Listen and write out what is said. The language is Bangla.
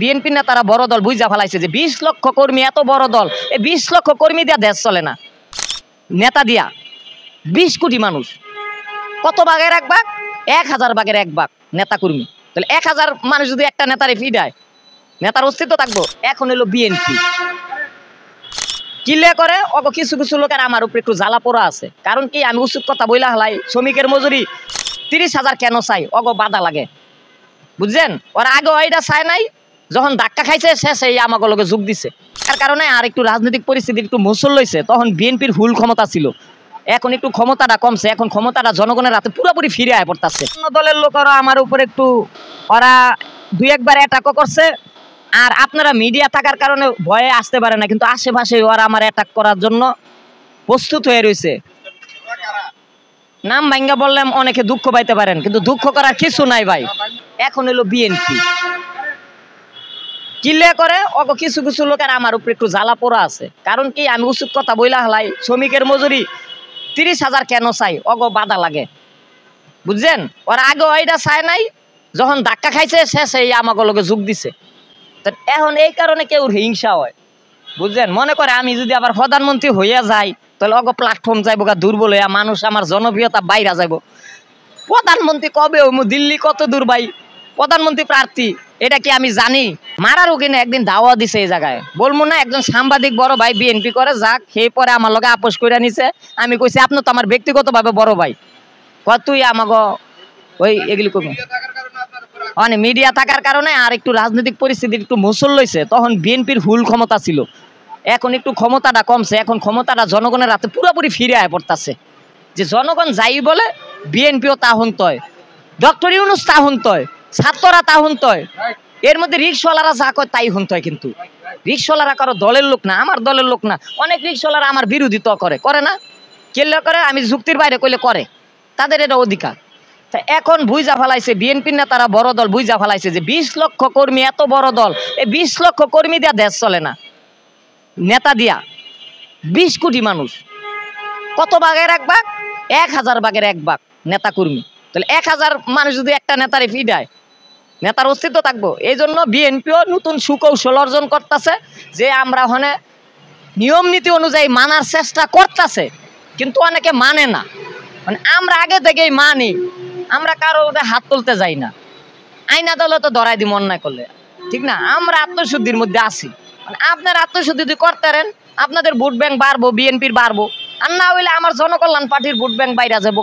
বিএনপি নেতারা বড় দল বুঝা ফেলাইছে যে 20 লক্ষ কর্মী এত বড় দল, এই 20 লক্ষ কর্মী দিয়া দেশ চলে না। নেতা দিয়া 20 কোটি মানুষ, কত ভাগের এক ভাগ? 1000 ভাগের এক ভাগ নেতা কর্মী। তাহলে 1000 মানুষ যদি একটা নেতারে ফিডায়, নেতার অস্তিত্ব থাকবো? এখন হলো বিএনপি কিলে করে অগ কিছু কিছু লোকের আমার উপরে একটু জ্বালা পোড়া আছে। কারণ কি, আমি উচিত কথা বইলা হলাই, শ্রমিকের মজুরি 30,000 কেন চাই? অগ বাধা লাগে, বুঝছেন? ওরা আগে ওইটা চায় নাই, যখন ধাক্কা খাইছে শেষে আমাকে লোকে যোগ দিছে। তার কারণে আর একটু রাজনৈতিক পরিস্থিতি একটু মুসল লইছে। তখন বিএনপির ফুল ক্ষমতা ছিল, এখন একটু ক্ষমতাটা কমছে, এখন ক্ষমতাটা জনগণের হাতে পুরোপুরি ফিরে আয় পড়তেছে। অন্য দলের লোকেরা আমার উপর একটু ওরা 2-1 বার অ্যাটাকও করছে, আর আপনারা মিডিয়া থাকার কারণে ভয়ে আসতে পারে না, কিন্তু আশেপাশে ওরা আমার অ্যাটাক করার জন্য প্রস্তুত হয়ে রয়েছে। নাম ভাঙ্গা বললাম, অনেকে দুঃখ পাইতে পারেন, কিন্তু দুঃখ করার কিছু নাই ভাই। এখন হলো বিএনপি কিলে করে অগ কিছু কিছু লোকের আমার উপরে একটু জ্বালা পোড়া আছে। কারণ কি, আমি উচিত কথা বইলা হলাই, শ্রমিকের মজুরি 30,000 কেন চাই? অগ বাধা লাগে, বুঝছেন? ওরা আগে ওইটা চায় নাই, যখন ধাক্কা খাইছে শেষে আমাকে লোকে যোগ দিছে। এখন এই কারণে কেউ হিংসা হয়, বুঝছেন? মনে করে আমি যদি আবার প্রধানমন্ত্রী হইয়া যাই, তাহলে অগ প্ল্যাটফর্ম যাইব গা দুর্বল হইয়া, মানুষ আমার জনপ্রিয়তা বাইরা যাইব। প্রধানমন্ত্রী কবে হইব? দিল্লি কত দূর ভাই, প্রধানমন্ত্রী প্রার্থী এটা কি আমি জানি? মারারও কিনা একদিন দাওয়া দিছে এই জায়গায়, বলবো না? একজন সাংবাদিক বড় ভাই বিএনপি করে যাক, সেই পরে আমার লগে আপোষ করে নিছে। আমি কইছি আপনি তো আমার ব্যক্তিগতভাবে বড় ভাই, তুই আমাকে ওই এগুলি করবো। অনেক মিডিয়া থাকার কারণে আর একটু রাজনৈতিক পরিস্থিতি একটু মুসল লইছে। তখন বিএনপির ফুল ক্ষমতা ছিল, এখন একটু ক্ষমতাটা কমছে, এখন ক্ষমতাটা জনগণের হাতে পুরোপুরি ফিরে আয় পড়তেছে। যে জনগণ যাই বলে বিএনপিও তা হুনতয়, ডক্টর ইউনূস তা হুনতয়, ছাত্ররা তা হুনতয়, এর মধ্যে রিক্সাওয়ালারা যা কয় তাই হুনতয়। কিন্তু রিক্সাওয়ালারা কারো দলের লোক না, আমার দলের লোক না। অনেক রিক্সাওয়ালারা আমার বিরোধিতা করে না, কেলে করে? আমি যুক্তির বাইরে কইলে করে, তাদের এটা অধিকার। তা এখন বুঝা ফেলাইছে বিএনপি নেতারা বড় দল বুঝা ফেলাইছে যে 20 লক্ষ কর্মী এত বড় দল, এই 20 লক্ষ কর্মী দিয়া দেশ চলে না। নেতা দিয়া 20 কোটি মানুষ, কত ভাগের এক ভাগ? 1000 ভাগের এক ভাগ নেতা কর্মী। তাহলে 1000 মানুষ যদি একটা নেতারে ফিডায়, নেতার অস্তিত্ব থাকবো? এই জন্য বিএনপিও নতুন সুকৌশল অর্জন করতেছে, যে আমরা ওখানে নিয়ম নীতি অনুযায়ী মানার চেষ্টা করতেছে, কিন্তু অনেকে মানে না। মানে আমরা আগে থেকেই মানি, আমরা কারো হাত তুলতে যাই না, আইন আদালতে ধরাই দিই অন্যায় করলে, ঠিক না? আমরা আত্মশুদ্ধির মধ্যে আছি। মানে আপনার আত্মশুদ্ধি যদি করতেন, আপনাদের ভোট ব্যাংক বাড়বো, বিএনপির বাড়বো, আর না হইলে আমার জনকল্যাণ পার্টির ভোট ব্যাংক বাইরে যাবো।